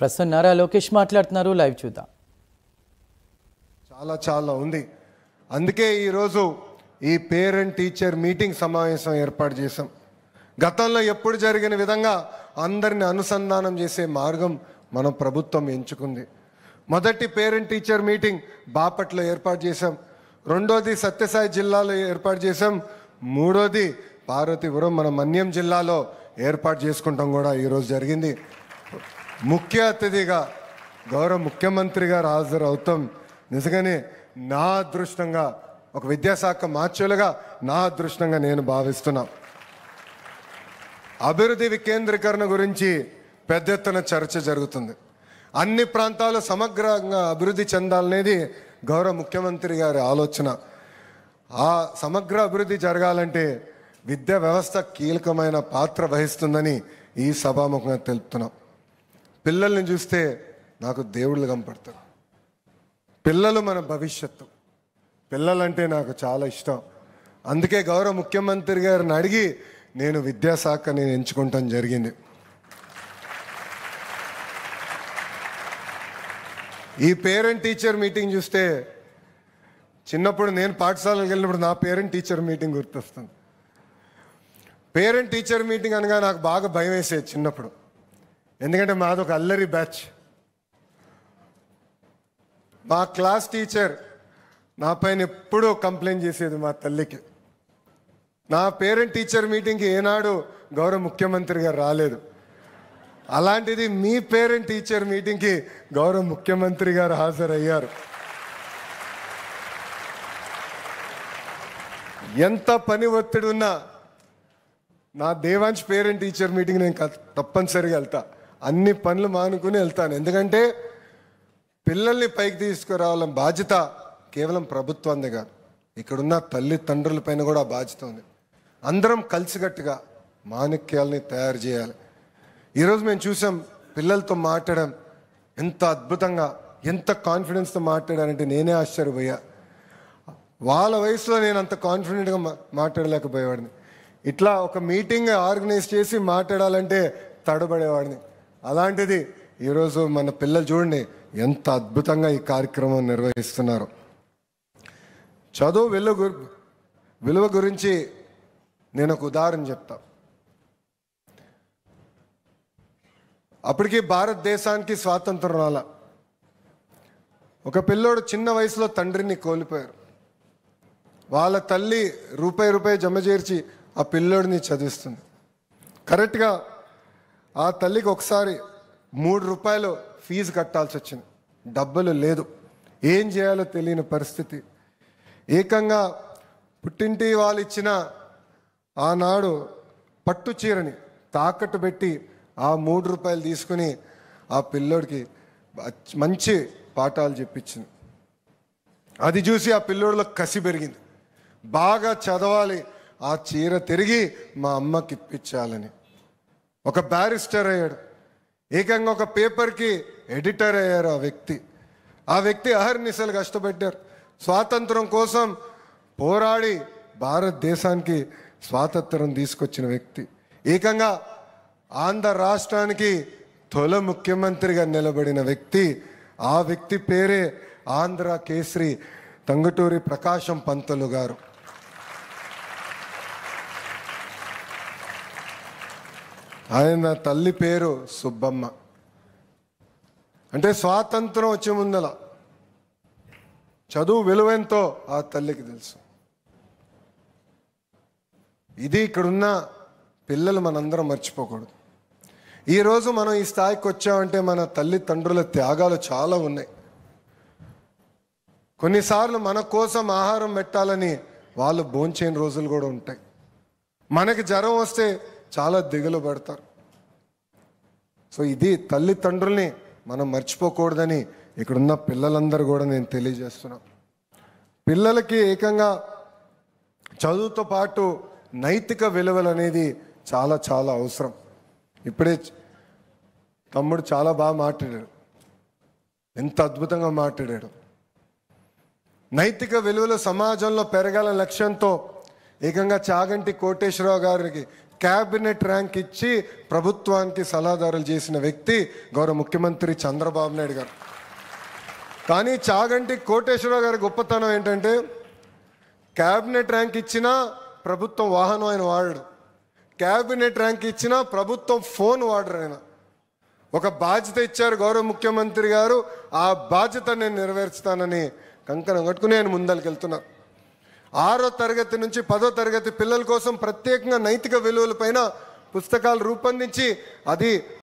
ప్రస్తుతం నారా లోకేష్ మాట్లాడుతున్నారు, లైవ్ చూద్దాం. చాలా చాలా ఉంది. అందుకే ఈరోజు ఈ పేరెంట్ టీచర్ మీటింగ్ సమావేశం ఏర్పాటు చేశాం. గతంలో ఎప్పుడు జరిగిన విధంగా అందరిని అనుసంధానం చేసే మార్గం మన ప్రభుత్వం ఎంచుకుంది. మొదటి పేరెంట్ టీచర్ మీటింగ్ బాపట్లో ఏర్పాటు చేశాం, రెండోది సత్యసాయి జిల్లాలో ఏర్పాటు చేశాం, మూడోది పార్వతీపురం మన మన్యం జిల్లాలో ఏర్పాటు చేసుకుంటాం కూడా ఈరోజు జరిగింది. ముఖ్య అతిథిగా గౌరవ ముఖ్యమంత్రి గారు హాజరు అవుతాం. నిజంగానే నా అదృష్టంగా, ఒక విద్యాశాఖ మార్చులుగా నా అదృష్టంగా నేను భావిస్తున్నా. అభివృద్ధి వికేంద్రీకరణ గురించి పెద్ద ఎత్తున చర్చ జరుగుతుంది. అన్ని ప్రాంతాలు సమగ్రంగా అభివృద్ధి చెందాలనేది గౌరవ ముఖ్యమంత్రి గారి ఆలోచన. ఆ సమగ్ర అభివృద్ధి జరగాలంటే విద్యా వ్యవస్థ కీలకమైన పాత్ర వహిస్తుందని ఈ సభాముఖంగా తెలుపుతున్నాం. పిల్లల్ని చూస్తే నాకు దేవుళ్ళు కనపడతారు. పిల్లలు మన భవిష్యత్తు. పిల్లలంటే నాకు చాలా ఇష్టం. అందుకే గౌరవ ముఖ్యమంత్రి గారిని అడిగి నేను విద్యాశాఖని ఎంచుకుంటాం జరిగింది. ఈ పేరెంట్ టీచర్ మీటింగ్ చూస్తే చిన్నప్పుడు నేను పాఠశాలకు వెళ్ళినప్పుడు నా పేరెంట్ టీచర్ మీటింగ్ గుర్తొస్తుంది. పేరెంట్ టీచర్ మీటింగ్ అనగా నాకు బాగా భయం వేసేది చిన్నప్పుడు. ఎందుకంటే మాది ఒక అల్లరి బ్యాచ్. మా క్లాస్ టీచర్ నా పైన ఎప్పుడూ కంప్లైంట్ చేసేది మా తల్లికి. నా పేరెంట్ టీచర్ మీటింగ్కి ఏనాడు గౌరవ ముఖ్యమంత్రి గారు రాలేదు. అలాంటిది మీ పేరెంట్ టీచర్ మీటింగ్కి గౌరవ ముఖ్యమంత్రి గారు హాజరయ్యారు. ఎంత పని ఒత్తిడి ఉన్నా నా దేవాంశ్ పేరెంట్ టీచర్ మీటింగ్ నేను తప్పనిసరిగా వెళ్తా. అన్ని పనులు మానుకుని వెళ్తాను. ఎందుకంటే పిల్లల్ని పైకి తీసుకురావాలని బాధ్యత కేవలం ప్రభుత్వాన్ని కాదు, ఇక్కడున్న తల్లిదండ్రుల పైన కూడా బాధ్యత ఉంది. అందరం కలిసికట్టుగా మాణిక్యాలని తయారు చేయాలి. ఈరోజు మేము చూసాం పిల్లలతో మాట్లాడడం ఎంత అద్భుతంగా, ఎంత కాన్ఫిడెన్స్తో మాట్లాడారంటే నేనే ఆశ్చర్యపోయా. వాళ్ళ వయసులో నేను అంత కాన్ఫిడెంట్గా మాట్లాడలేకపోయేవాడిని. ఇట్లా ఒక మీటింగ్ ఆర్గనైజ్ చేసి మాట్లాడాలంటే తడబడేవాడిని. అలాంటిది ఈరోజు మన పిల్లలు చూడండి ఎంత అద్భుతంగా ఈ కార్యక్రమం నిర్వహిస్తున్నారు. చదువు విలువ గురించి నేను ఒక ఉదాహరణ చెప్తా. అప్పటికి భారతదేశానికి స్వాతంత్రం రాల. ఒక పిల్లోడు చిన్న వయసులో తండ్రిని కోల్పోయారు. వాళ్ళ తల్లి రూపాయి జమ చేర్చి ఆ పిల్లోడిని చదివిస్తుంది. కరెక్ట్గా ఆ తల్లికి ఒకసారి 3 రూపాయలు ఫీజు కట్టాల్సి వచ్చింది. డబ్బులు లేదు, ఏం చేయాలో తెలియని పరిస్థితి. ఏకంగా పుట్టింటి వాళ్ళు ఇచ్చిన ఆనాడు పట్టు చీరని తాకట్టు పెట్టి ఆ 3 రూపాయలు తీసుకుని ఆ పిల్లోడికి మంచి పాఠాలు చెప్పించింది. అది చూసి ఆ పిల్లోడిలో కసి పెరిగింది. బాగా చదవాలి, ఆ చీర తిరిగి మా అమ్మకి ఇప్పించాలని. ఒక బ్యారిస్టర్ అయ్యాడు. ఏకంగా ఒక పేపర్కి ఎడిటర్ అయ్యారు ఆ వ్యక్తి అహర్నిశలు కష్టపడ్డారు. స్వాతంత్రం కోసం పోరాడి భారతదేశానికి స్వాతంత్రం తీసుకొచ్చిన వ్యక్తి. ఏకంగా ఆంధ్ర రాష్ట్రానికి తొలి ముఖ్యమంత్రిగా నిలబడిన వ్యక్తి. ఆ వ్యక్తి పేరే ఆంధ్ర కేసరి టంగుటూరి ప్రకాశం పంతులు గారు. ఆయన తల్లి పేరు సుబ్బమ్మ. అంటే స్వాతంత్రం వచ్చే ముందల చదువు విలువెంతో ఆ తల్లికి తెలుసు. ఇది ఇక్కడున్న పిల్లలు మనందరం మర్చిపోకూడదు. ఈరోజు మనం ఈ స్థాయికి వచ్చామంటే మన తల్లిదండ్రుల త్యాగాలు చాలా ఉన్నాయి. కొన్నిసార్లు మన కోసం ఆహారం పెట్టాలని వాళ్ళు భోంచేయని రోజులు కూడా ఉంటాయి. మనకి జ్వరం వస్తే చాలా దిగులు పడతారు. సో ఇది తల్లిదండ్రుల్ని మనం మర్చిపోకూడదని ఇక్కడున్న పిల్లలందరూ కూడా నేను తెలియజేస్తున్నాను. పిల్లలకి ఏకంగా చదువుతో పాటు నైతిక విలువలు అనేది చాలా చాలా అవసరం. ఇప్పుడే తమ్ముడు చాలా బాగా మాట్లాడాడు, ఎంత అద్భుతంగా మాట్లాడాడు. నైతిక విలువలు సమాజంలో పెరగాల లక్ష్యంతో ఏకంగా చాగంటి కోటేశ్వరరావు గారికి క్యాబినెట్ ర్యాంక్ ఇచ్చి ప్రభుత్వానికి సలహాదారులు చేసిన వ్యక్తి గౌరవ ముఖ్యమంత్రి చంద్రబాబు నాయుడు గారు. కానీ చాగంటి కోటేశ్వరరావు గారి గొప్పతనం ఏంటంటే క్యాబినెట్ ర్యాంక్ ఇచ్చినా ప్రభుత్వం వాహనం ఆయన వాడడు, క్యాబినెట్ ర్యాంక్ ఇచ్చినా ప్రభుత్వం ఫోన్ వాడరు. ఆయన ఒక బాధ్యత ఇచ్చారు గౌరవ ముఖ్యమంత్రి గారు, ఆ బాధ్యత నేను నెరవేర్చుతానని కంకణం కట్టుకుని ఆయన ముందరికి వెళ్తున్నారు. 6వ తరగతి నుంచి 10వ తరగతి పిల్లల కోసం ప్రత్యేకంగా నైతిక విలువలపైన పుస్తకాలు రూపొందించి అది